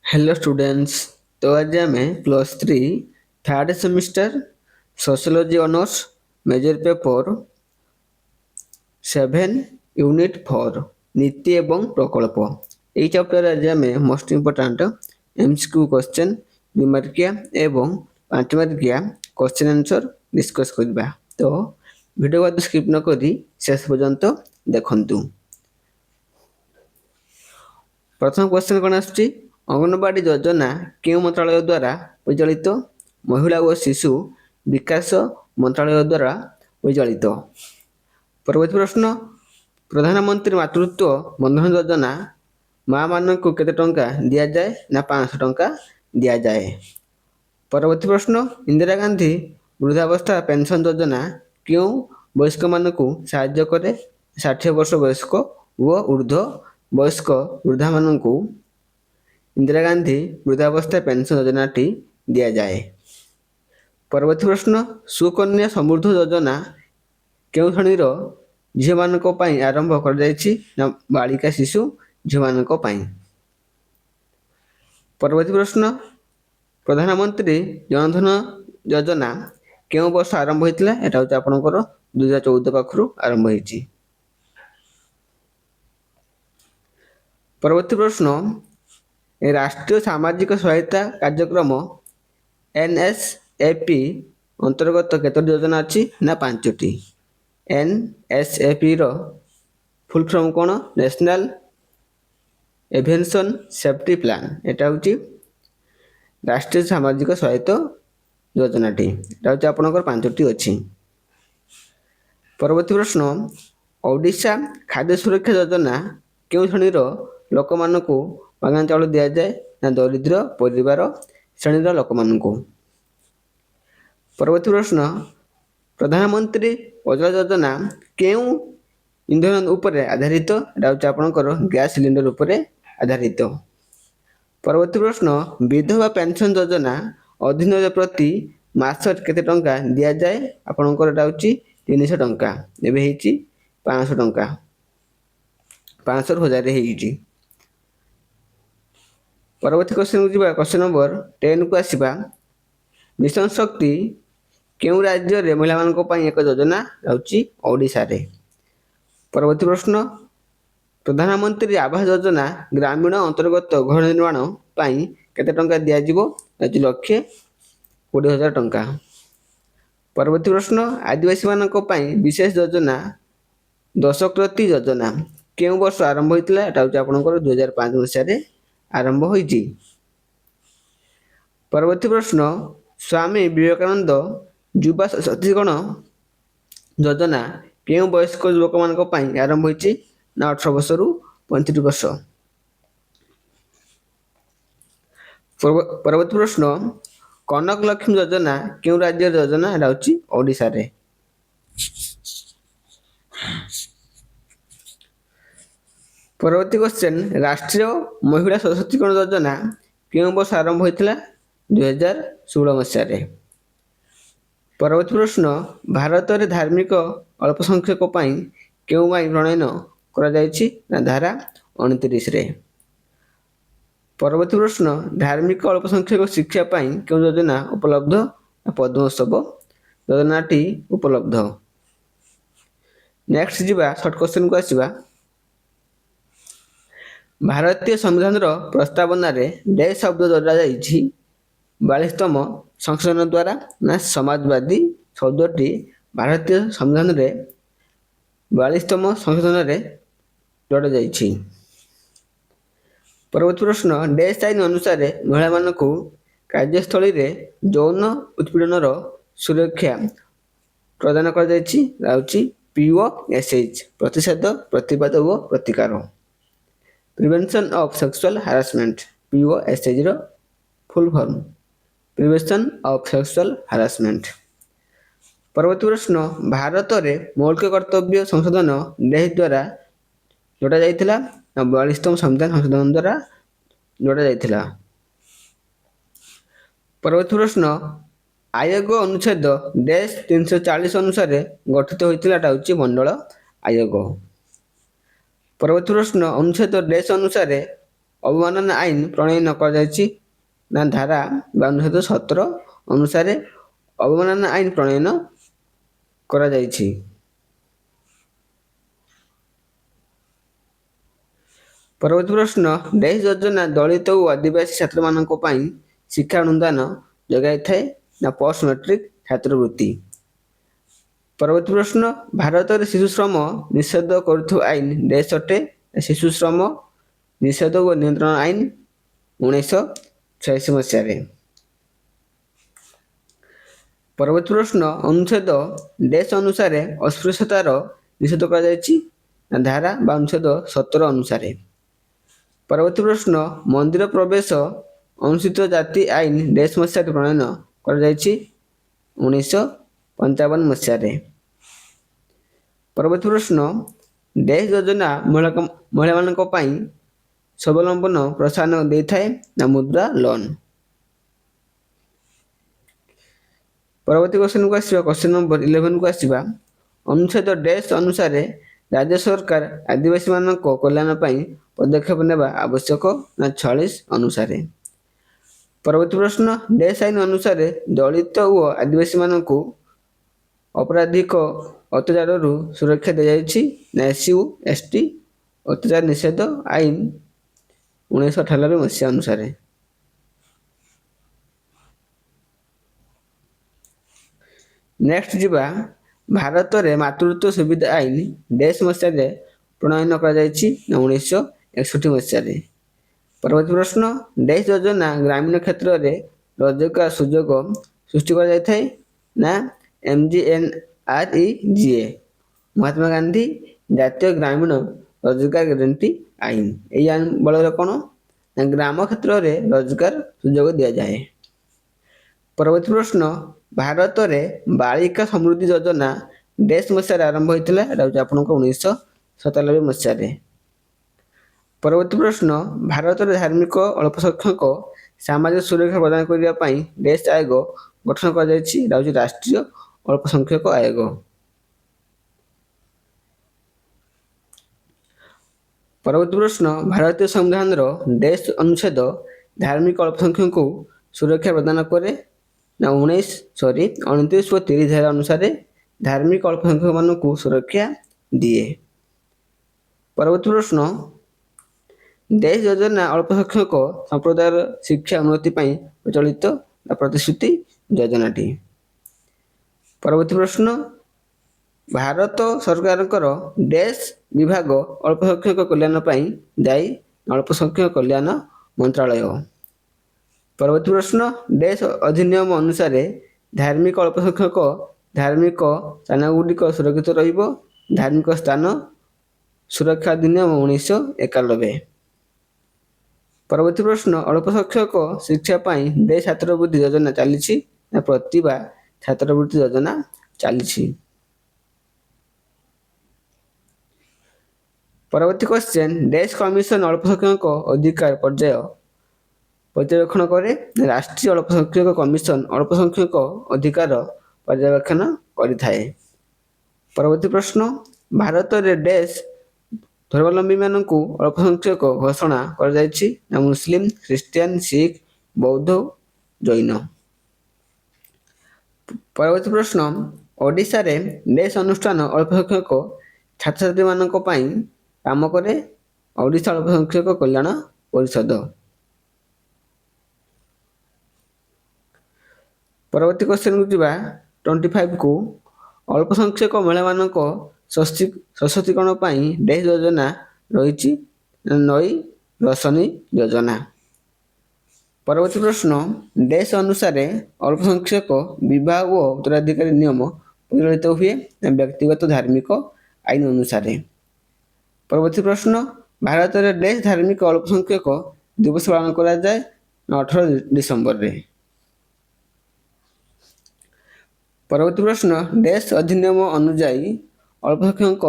Hello students. तो आज आम +3 third semester sociology honours major paper 7 unit 4 नीति एवं प्रकल्प यही चैप्टर आज आम मोस्ट इम्पोर्टाट एमसीक्यू क्वेश्चन 2 मार्किया एवं 5 मार्किया क्वेश्चन आंसर डिस्कस करबा। तो वीडियो को स्किप न करी शेष पर्यंत देखंतु। प्रथम क्वेश्चन कौन आसुची अंगनवाड़ी योजना केउं मंत्रालय द्वारा परिचालित? महिला व शिशु विकास मंत्रालय द्वारा परिचालित। परवर्ती प्रश्न प्रधानमंत्री मातृत्व बंधन योजना माँ मानक केते टंका दिया जाए ना 500 टंका दिया जाए। परवर्ती प्रश्न इंदिरा गांधी वृद्धावस्था पेंशन योजना क्यों वयस्क मानक साहाय्य करे? 60 वर्ष वयस्क व ऊर्ध्व वयस्क वृद्धा मानक इंदिरा गांधी वृद्धावस्था पेंशन योजनाटी दिया जाए। परवर्ती प्रश्न सुकन्या समृद्धि योजना केउं श्रेणीर झील मानक पई आरंभ कर जायछि ना बालिका शिशु झील मानक पई। परवर्ती प्रश्न प्रधानमंत्री जनधन योजना केउं वर्ष आरंभ होइतिला? एटा होछि आपनकर 2014 पाखरु आरंभ होइछि। परवर्ती प्रश्न राष्ट्रीय सामाजिक सहायता कार्यक्रम एनएसएपी अंतर्गत केतोटी योजना अच्छी ना 5टी। एनएसएपी रो फुल फॉर्म कौन? National aviation safety plan. एटा होची राष्ट्रीय सामाजिक सहायता योजनाटी। एटा होची आपनकर 5टी अच्छी। परवर्ती प्रश्न ओडिशा खाद्य सुरक्षा योजना केउं श्रेणीर लोक मानकु मागଣା चाउल दिया जाए ना दरिद्र परिवार श्रेणीर लोक मानकु। परवर्ती प्रश्न प्रधानमंत्री उज्ज्वला योजना केउं इंधन उपरे आधारित? एटा होची आपनकर गैस सिलिंडर उपरे आधारित। परवर्ती प्रश्न विधवा पेंशन योजना अधीन प्रति मास केते टंका दिया जाए? आपनकर एटा होची 300 टंका। एबे हेची 500 टंका 500 हजार हेची। परवर्ती क्वेश्चन को जीवा क्वेश्चन नंबर 10 को आसीबा मिशन शक्ति केउं राज्य रे महिला मानक पई एक योजना रहउची? ओडिसा रे। परवर्ती प्रश्न प्रधानमंत्री आवास योजना ग्रामीण अंतर्गत घर निर्माण पई केते टंका दिया जिवो? 1,20,000 टंका। परवर्ती प्रश्न आदिवासी मानक पई विशेष योजना दशकृति योजना केउं वर्ष आरंभ होइतिला? एटा होची आपनकर 2005 मसिया रे आरंभ होइछि। परवर्ती प्रश्न स्वामी विवेकानंद युवा सशक्तिकरण योजना केउं वयस्क युवक मानक पई आरंभ होइछि? ना 18 वर्ष रु 35 वर्ष। परवर्ती प्रश्न कनक लक्ष्मी योजना केउं राज्य योजना? एटा होछि ओडिसा रे। परवर्ती क्वेश्चन राष्ट्रीय महिला सशक्तिकरण योजना केउं वर्ष आरंभ होइतिला? 2016 मसिया रे। परवर्ती प्रश्न भारत रे धार्मिक अल्पसंख्यक पई केउं आईन प्रणयन करा जायछि? ना धारा 29 रे। परवर्ती प्रश्न धार्मिक अल्पसंख्यक शिक्षा पई केउं योजना उपलब्ध? पद्मोत्सव योजनाटी उपलब्ध। नेक्स्ट जीवा शॉर्ट क्वेश्चन को आसीबा भारतीय संविधान रो प्रस्तावना रे डे शब्द जोड़ा जाइछि 42तम संशोधन द्वारा ना समाजवादी शब्दटी भारतीय संविधान रे 42तम संशोधन रे जोड़ा जाइछि। परवर्ती प्रश्न डे आईन अनुसार महिला मानकु कार्यस्थली रे यौन उत्पीड़न रो सुरक्षा प्रदान कर जाइछि राउछि POSH प्रतिषेध प्रतिवाद व प्रतिकार। Prevention of sexual harassment POSH रो full form prevention of sexual harassment. परवर्ती प्रश्न भारत रे मौलिक कर्तव्य संशोधन डे द्वारा जोड़ा जाइतिला 42तम संविधान संशोधन द्वारा जोड़ा जाइतिला। परवर्ती प्रश्न आयोग अनुच्छेद 340 अनुसार गठित होइतिला एटा होछि मंडल आयोग। परवर्ती प्रश्न अनुच्छेद अनुसार ଅବମାନନା ଆଇନ ପ୍ରଣୟନ କରାଯାଇଛି? ନା ଧାରା 5217 ଅନୁସାରେ ଅବମାନନା ଆଇନ ପ୍ରଣୟନ କରାଯାଇଛି। ପରବର୍ତ୍ତୀ ପ୍ରଶ୍ନ, ଡେସ୍ ଯୋଜନା ଦଳିତ ଓ ଆଦିବାସୀ ଛାତ୍ରମାନଙ୍କ ପାଇଁ ଶିକ୍ଷା ଅନୁଦାନ ଯୋଗାଇଥାଏ? ନା ପୋଷ୍ଟ ମ୍ୟାଟ୍ରିକ ଛାତ୍ରବୃତ୍ତି। ପରବର୍ତ୍ତୀ ପ୍ରଶ୍ନ, ଭାରତରେ ଶିଶୁ ଶ୍ରମ ନିଷେଧ କରୁଥିବା ଆଇନ ଡେସ୍ ଅଟେ? ଶିଶୁ ଶ୍ରମ ନିଷେଧ ଓ ନିୟନ୍ତ୍ରଣ ଆଇନ 1986 ମସିହାରେ। ପରବର୍ତ୍ତୀ ପ୍ରଶ୍ନ, ଅନୁଚ୍ଛେଦ ଡେସ୍ ଅନୁସାରେ ଅସ୍ପୃଶ୍ୟତାର ନିଷେଧ କରାଯାଇଛି? ନା ଧାରା 5217 ଅନୁସାରେ। ପରବର୍ତ୍ତୀ ପ୍ରଶ୍ନ, ମନ୍ଦିର ପ୍ରବେଶ ଅନୁସୂଚିତ ଜାତି ଆଇନ ଡେସ୍ ମସିହାରେ ପ୍ରଣୟନ କରାଯାଇଛି? 1955 ମସିହାରେ। ପରବର୍ତ୍ତୀ ପ୍ରଶ୍ନ, ଡେସ୍ ଯୋଜନା ମହିଳାମାନଙ୍କ ପାଇଁ ସ୍ୱାବଲମ୍ବନ ପ୍ରୋତ୍ସାହନ ଦେଇଥାଏ? ନା ମୁଦ୍ରା ଲୋନ୍। ପରବର୍ତ୍ତୀ କ୍ୱେଶ୍ଚନକୁ ଆସିବା, କ୍ୱେଶ୍ଚନ ନମ୍ବର 11କୁ ଆସିବା। ଅନୁଚ୍ଛେଦ ଡେସ୍ ଅନୁସାରେ ରାଜ୍ୟ ସରକାର ଆଦିବାସୀମାନଙ୍କ କଲ୍ୟାଣ ପାଇଁ ପଦକ୍ଷେପ ନେବା ଆବଶ୍ୟକ? ନା 46 ଅନୁସାରେ। ପରବର୍ତ୍ତୀ ପ୍ରଶ୍ନ, ଡେସ୍ ଆଇନ ଅନୁସାରେ ଦଳିତ ଓ ଆଦିବାସୀମାନଙ୍କୁ ଅପରାଧିକ ଅତ୍ୟାଚାରରୁ ସୁରକ୍ଷା ଦିଆଯାଇଛି? ନା SC/ST ଅତ୍ୟାଚାର ନିଷେଧ ଆଇନ 1998 ମସିହା ଅନୁସାରେ। ନେକ୍ସଟ ଯିବା, ଭାରତରେ ମାତୃତ୍ୱ ସୁବିଧା ଆଇନ ଡେସ୍ ମସିହାରେ ପ୍ରଣୟନ କରାଯାଇଛି? ନା 1961 ମସିହାରେ। ପରବର୍ତ୍ତୀ ପ୍ରଶ୍ନ, ଡେସ୍ ଯୋଜନା ଗ୍ରାମୀଣ କ୍ଷେତ୍ରରେ ରୋଜଗାର ସୁଯୋଗ ସୃଷ୍ଟି କରାଯାଇଥାଏ? ନା MGNREGA ମହାତ୍ମା ଗାନ୍ଧୀ ଜାତୀୟ ଗ୍ରାମୀଣ ରୋଜଗାର ଗ୍ୟାରେଣ୍ଟି ଆଇନ। ଏହି ଆଇନ ବଳରେ କ'ଣ? ନା ଗ୍ରାମ କ୍ଷେତ୍ରରେ ରୋଜଗାର ସୁଯୋଗ ଦିଆଯାଏ। ପରବର୍ତ୍ତୀ ପ୍ରଶ୍ନ, ଭାରତରେ ବାଳିକା ସମୃଦ୍ଧି ଯୋଜନା ଡେସ୍ ମସିହାରେ ଆରମ୍ଭ ହୋଇଥିଲା? ଏଟା ହେଉଛି ଆପଣଙ୍କ 1997 ମସିହାରେ। ପରବର୍ତ୍ତୀ ପ୍ରଶ୍ନ, ଭାରତରେ ଧାର୍ମିକ ଅଳ୍ପସଂଖ୍ୟକ ସାମାଜିକ ସୁରକ୍ଷା ପ୍ରଦାନ କରିବା ପାଇଁ ଡେସ୍ ଆୟୋଗ ଗଠନ କରାଯାଇଛି? ଏଟା ହେଉଛି ରାଷ୍ଟ୍ରୀୟ ଅଳ୍ପସଂଖ୍ୟକ ଆୟୋଗ। ପରବର୍ତ୍ତୀ ପ୍ରଶ୍ନ, ଭାରତୀୟ ସମ୍ବିଧାନର ଡେସ୍ ଅନୁଚ୍ଛେଦ ଧାର୍ମିକ ଅଳ୍ପସଂଖ୍ୟକଙ୍କୁ ସୁରକ୍ଷା ପ୍ରଦାନ କରେ? ନା 29 ଓ 30 ଧାରା ଅନୁସାରେ ଧାର୍ମିକ ଅଳ୍ପସଂଖ୍ୟକମାନଙ୍କୁ ସୁରକ୍ଷା ଦିଏ। ପରବର୍ତ୍ତୀ ପ୍ରଶ୍ନ, ଡେସ୍ ଯୋଜନା ଅଳ୍ପସଂଖ୍ୟକ ସମ୍ପ୍ରଦାୟର ଶିକ୍ଷା ଉନ୍ନତି ପାଇଁ ପ୍ରଚଳିତ ନା ପ୍ରତିଶ୍ରୁତି ଯୋଜନାଟି। ପରବର୍ତ୍ତୀ ପ୍ରଶ୍ନ, ଭାରତ ସରକାରଙ୍କର ଡେସ୍ ବିଭାଗ ଅଳ୍ପସଂଖ୍ୟକ କଲ୍ୟାଣ ପାଇଁ ଦାୟୀ? ଅଳ୍ପସଂଖ୍ୟକ କଲ୍ୟାଣ ମନ୍ତ୍ରାଳୟ। ପରବର୍ତ୍ତୀ ପ୍ରଶ୍ନ, ଡେସ୍ ଅଧିନିୟମ ଅନୁସାରେ ଧାର୍ମିକ ଅଳ୍ପସଂଖ୍ୟକ ଧାର୍ମିକ ସ୍ଥାନଗୁଡ଼ିକ ସୁରକ୍ଷିତ ରହିବ? ଧାର୍ମିକ ସ୍ଥାନ ସୁରକ୍ଷା ଅଧିନିୟମ 1991। ପରବର୍ତ୍ତୀ ପ୍ରଶ୍ନ, ଅଳ୍ପସଂଖ୍ୟକ ଶିକ୍ଷା ପାଇଁ ଡେସ୍ ଛାତ୍ରବୃତ୍ତି ଯୋଜନା ଚାଲିଛି? ନା ପ୍ରତିଭା ଛାତ୍ରବୃତ୍ତି ଯୋଜନା ଚାଲିଛି। ପରବର୍ତ୍ତୀ କ୍ୱେଶ୍ଚନ, ଡେସ୍ କମିଶନ ଅଳ୍ପସଂଖ୍ୟକ ଅଧିକାର ପର୍ଯ୍ୟବେକ୍ଷଣ କରେ? ରାଷ୍ଟ୍ରୀୟ ଅଳ୍ପସଂଖ୍ୟକ କମିଶନ ଅଳ୍ପସଂଖ୍ୟକ ଅଧିକାର ପର୍ଯ୍ୟବେକ୍ଷଣ କରିଥାଏ। ପରବର୍ତ୍ତୀ ପ୍ରଶ୍ନ, ଭାରତରେ ଡେସ୍ ଧର୍ମାବଲମ୍ବୀମାନଙ୍କୁ ଅଳ୍ପସଂଖ୍ୟକ ଘୋଷଣା କରାଯାଇଛି? ନା ମୁସଲିମ, ଖ୍ରୀଷ୍ଟିଆନ, ଶିଖ, ବୌଦ୍ଧ, ଜୈନ। ପରବର୍ତ୍ତୀ ପ୍ରଶ୍ନ, ଓଡ଼ିଶାରେ ଡେସ୍ ଅନୁଷ୍ଠାନ ଅଳ୍ପସଂଖ୍ୟକ ଛାତ୍ରଛାତ୍ରୀମାନଙ୍କ ପାଇଁ କାମ କରେ? ଓଡ଼ିଶା ଅଳ୍ପସଂଖ୍ୟକ କଲ୍ୟାଣ ପରିଷଦ। ପରବର୍ତ୍ତୀ କ୍ୱେଶ୍ଚନକୁ ଯିବା 25କୁ। ଅଳ୍ପସଂଖ୍ୟକ ମହିଳାମାନଙ୍କ ସଶକ୍ତିକରଣ ପାଇଁ ଡେସ୍ ଯୋଜନା ରହିଛି? ନଈ ରୋଶନୀ ଯୋଜନା। ପରବର୍ତ୍ତୀ ପ୍ରଶ୍ନ, ଡେସ୍ ଅନୁସାରେ ଅଳ୍ପସଂଖ୍ୟକ ବିବାହ ଓ ଉତ୍ତରାଧିକାର ନିୟମ ପରିଚାଳିତ ହୁଏ? ନା ବ୍ୟକ୍ତିଗତ ଧାର୍ମିକ ଆଇନ ଅନୁସାରେ। ପରବର୍ତ୍ତୀ ପ୍ରଶ୍ନ, ଭାରତରେ ଡେସ୍ ଧାର୍ମିକ ଅଳ୍ପସଂଖ୍ୟକ ଦିବସ ପାଳନ କରାଯାଏ? ନା 18 ଡିସେମ୍ବରରେ। ପରବର୍ତ୍ତୀ ପ୍ରଶ୍ନ, ଡେସ୍ ଅଧିନିୟମ ଅନୁଯାୟୀ ଅଳ୍ପସଂଖ୍ୟକଙ୍କ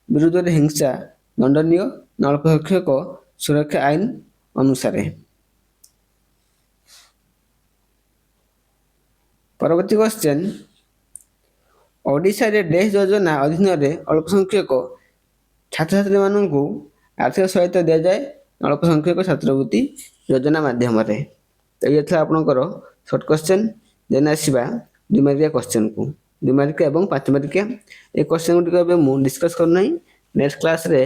ବିରୁଦ୍ଧରେ ହିଂସା ଦଣ୍ଡନୀୟ? ନା ଅଳ୍ପସଂଖ୍ୟକ ସୁରକ୍ଷା ଆଇନ ଅନୁସାରେ। ପରବର୍ତ୍ତୀ କ୍ୱେଶ୍ଚନ, ଓଡ଼ିଶାରେ ଡେସ୍ ଯୋଜନା ଅଧୀନରେ ଅଳ୍ପସଂଖ୍ୟକ ଛାତ୍ରଛାତ୍ରୀମାନଙ୍କୁ ଆର୍ଥିକ ସହାୟତା ଦିଆଯାଏ? ଅଳ୍ପ ସଂଖ୍ୟକ ଛାତ୍ରବୃତ୍ତି ଯୋଜନା ମାଧ୍ୟମରେ। ତ ଇଏ ଥିଲା ଆପଣଙ୍କର ସର୍ଟ କ୍ୱେଶ୍ଚନ୍। ଦେନ୍ ଆସିବା 2 ମାର୍କିଆ କ୍ୱେଶ୍ଚନ୍କୁ। 2 ମାର୍କିଆ ଏବଂ 5 ମାର୍କିଆ ଏ କ୍ୱେଶ୍ଚନ୍ ଗୁଡ଼ିକ ଏବେ ମୁଁ ଡିସ୍କସ୍ କରୁନାହିଁ। ନେକ୍ସଟ କ୍ଲାସ୍ରେ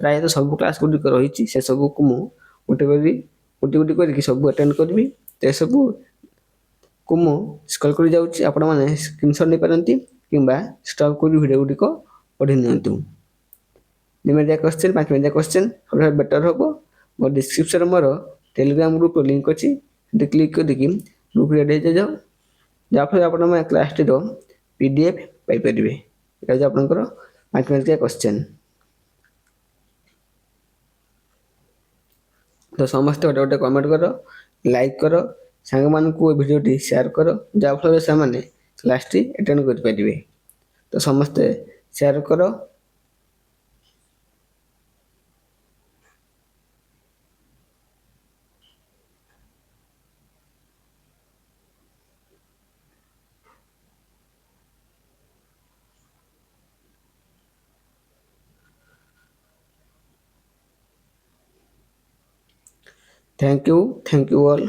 ପ୍ରାୟତଃ ସବୁ କ୍ଲାସ୍ ଗୁଡ଼ିକ ରହିଛି, ସେ ସବୁକୁ ମୁଁ ଗୋଟେ କରିକି ସବୁ ଆଟେଣ୍ଡ କରିବି। ତ ଏସବୁକୁ ମୁଁ ସ୍କଲ୍ କରି ଯାଉଛି, ଆପଣମାନେ ସ୍କ୍ରିନଶଟ୍ ନେଇପାରନ୍ତି କିମ୍ବା ଷ୍ଟପ୍ କରି ଭିଡ଼ିଓ ଗୁଡ଼ିକ ପଢ଼ି ନିଅନ୍ତୁ। 2 ମାର୍କିଆ କ୍ୱେଶ୍ଚନ୍, 5 ମାର୍କିଆ କ୍ୱେଶ୍ଚନ୍ ସବୁଠାରୁ ବେଟର୍ ହେବ। ମୋ ଡିସ୍କ୍ରିପ୍ସନ୍ରେ ମୋର ଟେଲିଗ୍ରାମ ଗ୍ରୁପ୍ର ଲିଙ୍କ୍ ଅଛି, ସେଠି କ୍ଲିକ୍ କରିକି ଗ୍ରୁପ୍ରେ ଆଡ଼୍ ହେଇଯାଅ, ଯାହାଫଳରେ ଆପଣମାନେ କ୍ଲାସ୍ଟିର PDF ପାଇପାରିବେ। ଏଇଟା ହେଉଛି ଆପଣଙ୍କର 5 ମାର୍କିଆ କ୍ୱେଶ୍ଚନ୍। ତ ସମସ୍ତେ ଗୋଟେ କମେଣ୍ଟ କର, ଲାଇକ୍ କର, ସାଙ୍ଗମାନଙ୍କୁ ଏ ଭିଡ଼ିଓଟି ସେୟାର କର, ଯାହାଫଳରେ ସେମାନେ କ୍ଲାସ୍ଟି ଆଟେଣ୍ଡ କରିପାରିବେ। ତ ସମସ୍ତେ ସେୟାର କର। Thank you all.